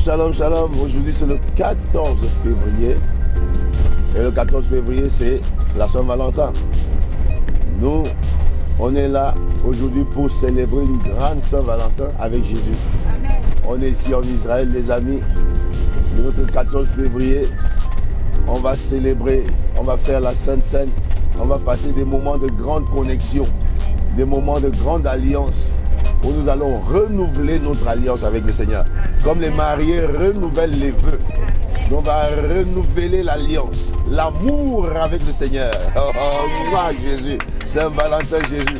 Shalom, shalom. Aujourd'hui, c'est le 14 février. Et le 14 février, c'est la Saint-Valentin. Nous, on est là aujourd'hui pour célébrer une grande Saint-Valentin avec Jésus. Amen. On est ici en Israël, les amis. Le notre 14 février, on va célébrer, on va faire la Sainte Seine. On va passer des moments de grande connexion, des moments de grande alliance, où nous allons renouveler notre alliance avec le Seigneur. Comme les mariés renouvellent les vœux, on va renouveler l'alliance, l'amour avec le Seigneur. Oh, moi Jésus, Saint-Valentin Jésus.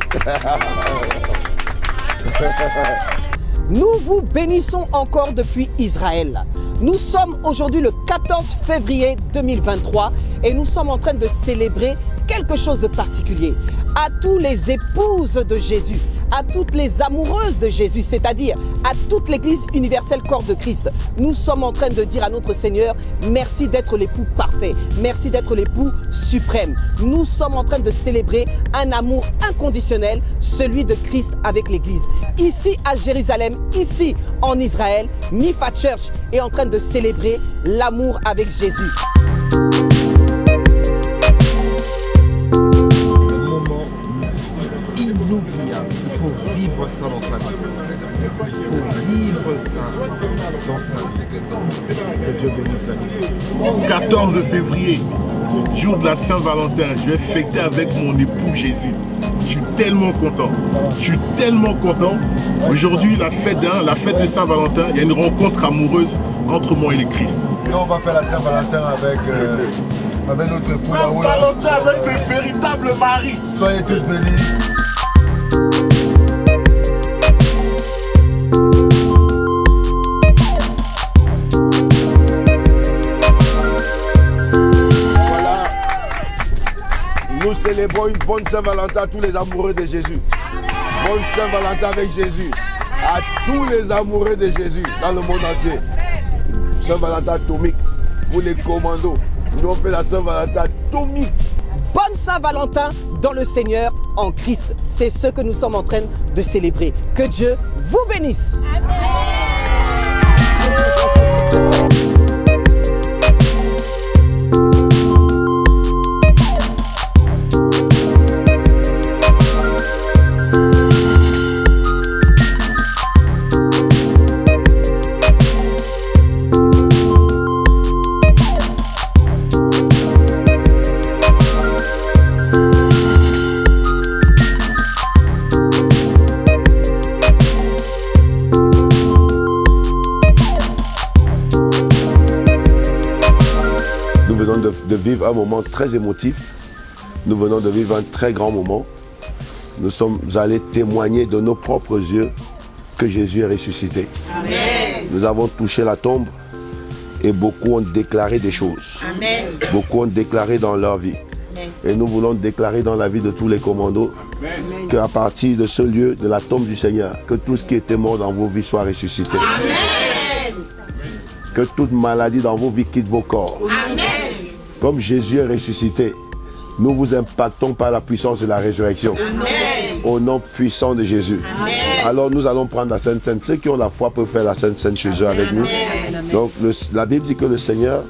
Nous vous bénissons encore depuis Israël. Nous sommes aujourd'hui le 14 février 2023 et nous sommes en train de célébrer quelque chose de particulier. À tous les épouses de Jésus, à toutes les amoureuses de Jésus, c'est-à-dire à toute l'Église universelle corps de Christ, nous sommes en train de dire à notre Seigneur, merci d'être l'époux parfait, merci d'être l'époux suprême. Nous sommes en train de célébrer un amour inconditionnel, celui de Christ avec l'Église. Ici à Jérusalem, ici en Israël, Mifa Church est en train de célébrer l'amour avec Jésus. Inoubliable. Il faut vivre ça dans sa vie. Il faut vivre ça dans sa vie. Que Dieu bénisse la vie. 14 février, jour de la Saint-Valentin, je vais fêter avec mon époux Jésus. Je suis tellement content. Je suis tellement content. Aujourd'hui, la fête de Saint-Valentin, il y a une rencontre amoureuse entre moi et le Christ. Et on va faire la Saint-Valentin avec notre époux là-haut. Saint-Valentin avec le véritable mari. Soyez tous bénis. Nous célébrons une bonne Saint-Valentin à tous les amoureux de Jésus. Bonne Saint-Valentin avec Jésus. À tous les amoureux de Jésus dans le monde entier. Saint-Valentin atomique pour les commandos. Nous on fait la Saint-Valentin atomique. Bonne Saint-Valentin dans le Seigneur en Christ. C'est ce que nous sommes en train de célébrer. Que Dieu vous bénisse. Amen. De vivre un moment très émotif. Nous venons de vivre un très grand moment. Nous sommes allés témoigner de nos propres yeux que Jésus est ressuscité. Amen. Nous avons touché la tombe et beaucoup ont déclaré des choses. Amen. Beaucoup ont déclaré dans leur vie. Amen. Et nous voulons déclarer dans la vie de tous les commandos qu'à partir de ce lieu, de la tombe du Seigneur, que tout ce qui était mort dans vos vies soit ressuscité. Amen. Que toute maladie dans vos vies quitte vos corps. Amen. Comme Jésus est ressuscité, nous vous impactons par la puissance de la résurrection. Amen. Au nom puissant de Jésus. Amen. Alors nous allons prendre la Sainte Seine. Ceux qui ont la foi peuvent faire la Sainte Seine chez eux avec nous. Amen. Donc la Bible dit que le Seigneur,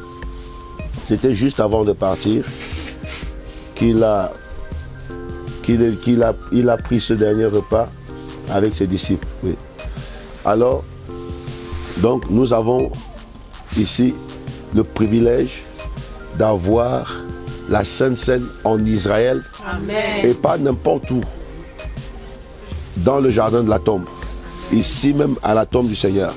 c'était juste avant de partir, qu'il a pris ce dernier repas avec ses disciples. Oui. Alors, donc nous avons ici le privilège d'avoir la Sainte Seine en Israël. Amen. Et pas n'importe où, dans le jardin de la tombe, ici même à la tombe du Seigneur.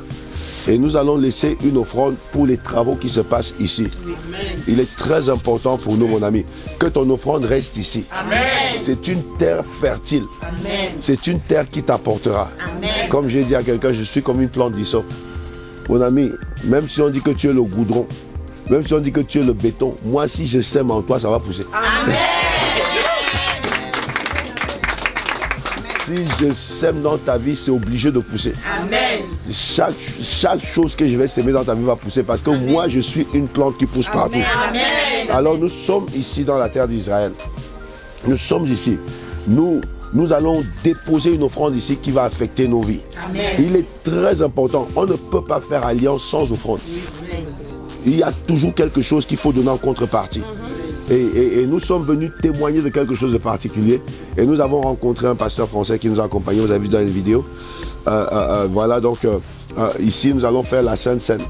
Et nous allons laisser une offrande pour les travaux qui se passent ici. Amen. Il est très important pour nous, mon ami, que ton offrande reste ici. Amen. C'est une terre fertile. Amen. C'est une terre qui t'apportera. Amen. Comme j'ai dit à quelqu'un, je suis comme une plante d'hysope. Mon ami, même si on dit que tu es le goudron, même si on dit que tu es le béton, moi si je sème en toi, ça va pousser. Amen. Si je sème dans ta vie, c'est obligé de pousser. Amen. Chaque chose que je vais s'aimer dans ta vie va pousser parce que Amen. Moi je suis une plante qui pousse partout. Amen. Alors nous sommes ici dans la terre d'Israël. Nous sommes ici. Nous nous allons déposer une offrande ici qui va affecter nos vies. Amen. Il est très important. On ne peut pas faire alliance sans offrande. Il y a toujours quelque chose qu'il faut donner en contrepartie. Et nous sommes venus témoigner de quelque chose de particulier. Et nous avons rencontré un pasteur français qui nous a accompagnés. Vous avez vu dans les vidéos. Voilà, donc ici, nous allons faire la Sainte Seine.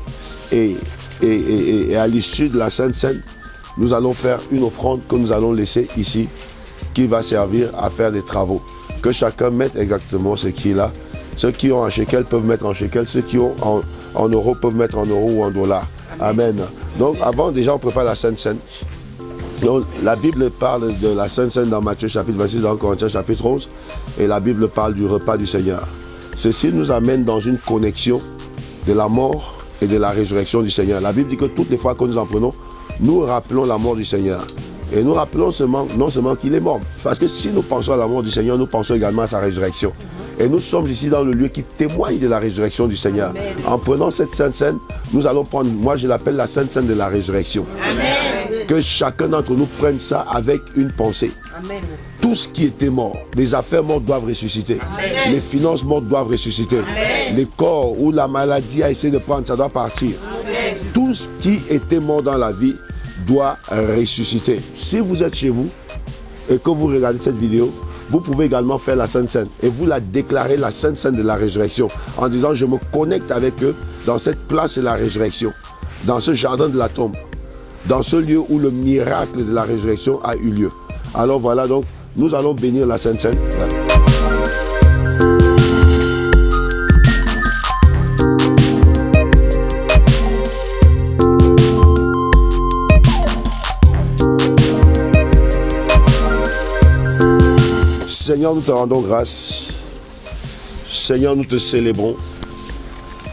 Et à l'issue de la Sainte Seine, nous allons faire une offrande que nous allons laisser ici, qui va servir à faire des travaux. Que chacun mette exactement ce qui est là. Ceux qui ont en shekel peuvent mettre en shekel. Ceux qui ont en euros peuvent mettre en euros ou en dollars. Amen. Donc avant, déjà, on prépare la Sainte Seine. Donc, la Bible parle de la Sainte Seine dans Matthieu chapitre 26, dans Corinthiens chapitre 11. Et la Bible parle du repas du Seigneur. Ceci nous amène dans une connexion de la mort et de la résurrection du Seigneur. La Bible dit que toutes les fois que nous en prenons, nous rappelons la mort du Seigneur. Et nous rappelons non seulement qu'il est mort. Parce que si nous pensons à la mort du Seigneur, nous pensons également à sa résurrection. Et nous sommes ici dans le lieu qui témoigne de la résurrection du Seigneur. Amen. En prenant cette Sainte Seine, nous allons prendre, moi je l'appelle la Sainte Seine de la résurrection. Amen. Que chacun d'entre nous prenne ça avec une pensée. Amen. Tout ce qui était mort, les affaires mortes doivent ressusciter. Amen. Les finances mortes doivent ressusciter. Amen. Les corps où la maladie a essayé de prendre, ça doit partir. Amen. Tout ce qui était mort dans la vie doit ressusciter. Si vous êtes chez vous et que vous regardez cette vidéo, vous pouvez également faire la Sainte Seine et vous la déclarez la Sainte Seine de la résurrection en disant je me connecte avec eux dans cette place de la résurrection, dans ce jardin de la tombe, dans ce lieu où le miracle de la résurrection a eu lieu. Alors voilà, donc nous allons bénir la Sainte Seine. Seigneur, nous te rendons grâce. Seigneur, nous te célébrons.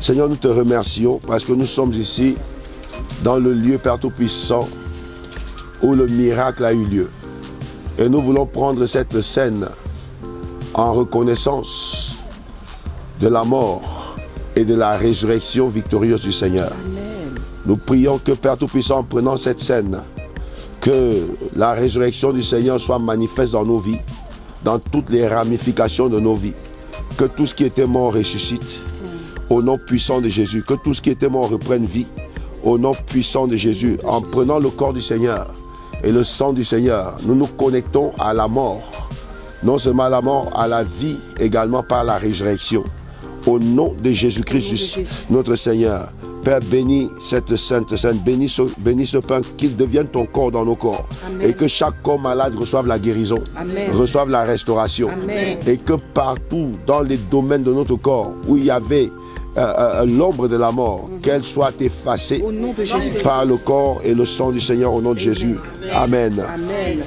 Seigneur, nous te remercions parce que nous sommes ici dans le lieu Père Tout-Puissant où le miracle a eu lieu. Et nous voulons prendre cette scène en reconnaissance de la mort et de la résurrection victorieuse du Seigneur. Amen. Nous prions que Père Tout-Puissant, en prenant cette scène, que la résurrection du Seigneur soit manifeste dans nos vies, dans toutes les ramifications de nos vies. Que tout ce qui était mort ressuscite au nom puissant de Jésus. Que tout ce qui était mort reprenne vie au nom puissant de Jésus. En prenant le corps du Seigneur et le sang du Seigneur, nous nous connectons à la mort. Non seulement à la mort, à la vie également par la résurrection. Au nom de Jésus-Christ, notre Seigneur. Père, bénis cette sainte scène, bénis ce pain, qu'il devienne ton corps dans nos corps. Amen. Et que chaque corps malade reçoive la guérison, Amen. Reçoive la restauration. Amen. Et que partout dans les domaines de notre corps où il y avait l'ombre de la mort, qu'elle soit effacée par le corps et le sang du Seigneur au nom de Jésus. Amen. Amen.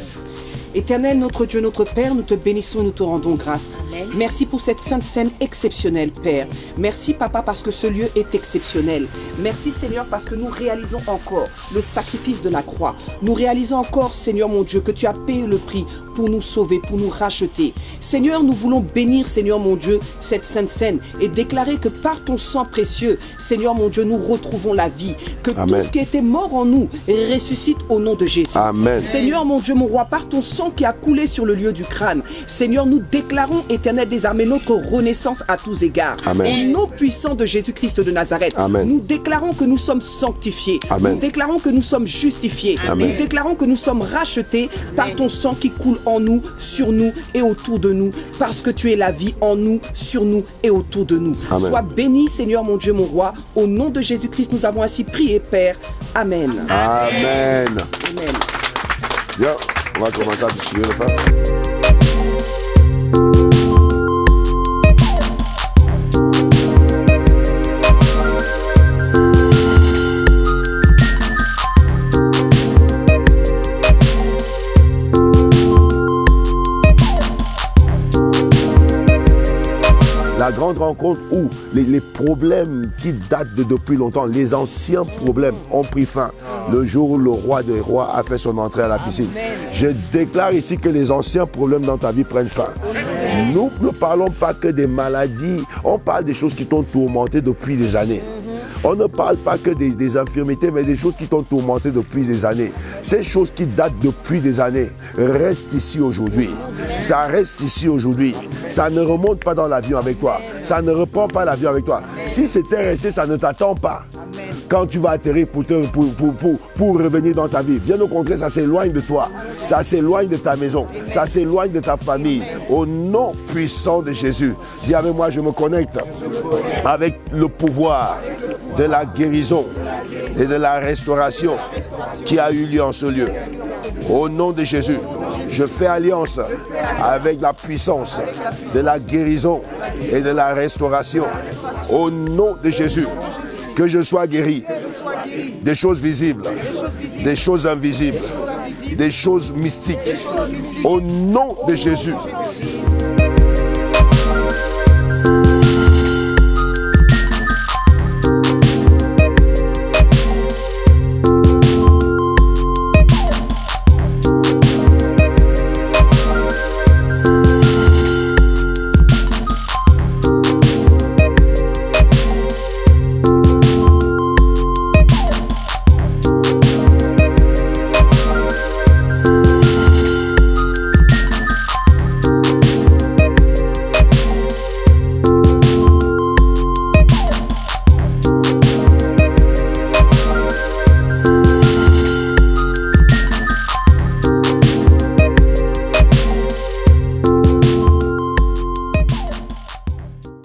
Éternel, notre Dieu, notre Père, nous te bénissons et nous te rendons grâce. Amen. Merci pour cette sainte scène exceptionnelle, Père. Merci, Papa, parce que ce lieu est exceptionnel. Merci, Seigneur, parce que nous réalisons encore le sacrifice de la croix. Nous réalisons encore, Seigneur mon Dieu, que tu as payé le prix pour nous sauver, pour nous racheter. Seigneur, nous voulons bénir, Seigneur mon Dieu, cette sainte scène et déclarer que par ton sang précieux, Seigneur mon Dieu, nous retrouvons la vie. Que Amen. Tout ce qui était mort en nous ressuscite au nom de Jésus. Amen. Seigneur mon Dieu, mon roi, par ton sang qui a coulé sur le lieu du crâne. Seigneur, nous déclarons, Éternel, désormais notre renaissance à tous égards. Amen. Au nom puissant de Jésus-Christ de Nazareth, Amen. Nous déclarons que nous sommes sanctifiés. Amen. Nous déclarons que nous sommes justifiés. Amen. Nous déclarons que nous sommes rachetés par ton sang qui coule en nous, sur nous et autour de nous, parce que tu es la vie en nous, sur nous et autour de nous. Amen. Sois béni, Seigneur mon Dieu, mon roi. Au nom de Jésus-Christ, nous avons ainsi prié, Père. Amen. Amen. Amen. Bien. On va commencer à distribuer le pain. La grande rencontre où les problèmes qui datent de depuis longtemps, les anciens problèmes ont pris fin. Le jour où le roi des rois a fait son entrée à la piscine. Amen. Je déclare ici que les anciens problèmes dans ta vie prennent fin. Amen. Nous ne parlons pas que des maladies, on parle des choses qui t'ont tourmenté depuis des années. On ne parle pas que des infirmités, mais des choses qui t'ont tourmenté depuis des années. Ces choses qui datent depuis des années restent ici aujourd'hui. Ça reste ici aujourd'hui. Ça ne remonte pas dans l'avion avec toi. Ça ne reprend pas l'avion avec toi. Si c'était resté, ça ne t'attend pas. Quand tu vas atterrir pour revenir dans ta vie. Bien au contraire, ça s'éloigne de toi. Ça s'éloigne de ta maison. Ça s'éloigne de ta famille. Au nom puissant de Jésus. Dis avec moi, je me connecte avec le pouvoir de la guérison et de la restauration qui a eu lieu en ce lieu. Au nom de Jésus, je fais alliance avec la puissance de la guérison et de la restauration. Au nom de Jésus, que je sois guéri des choses visibles, des choses invisibles, des choses mystiques. Au nom de Jésus,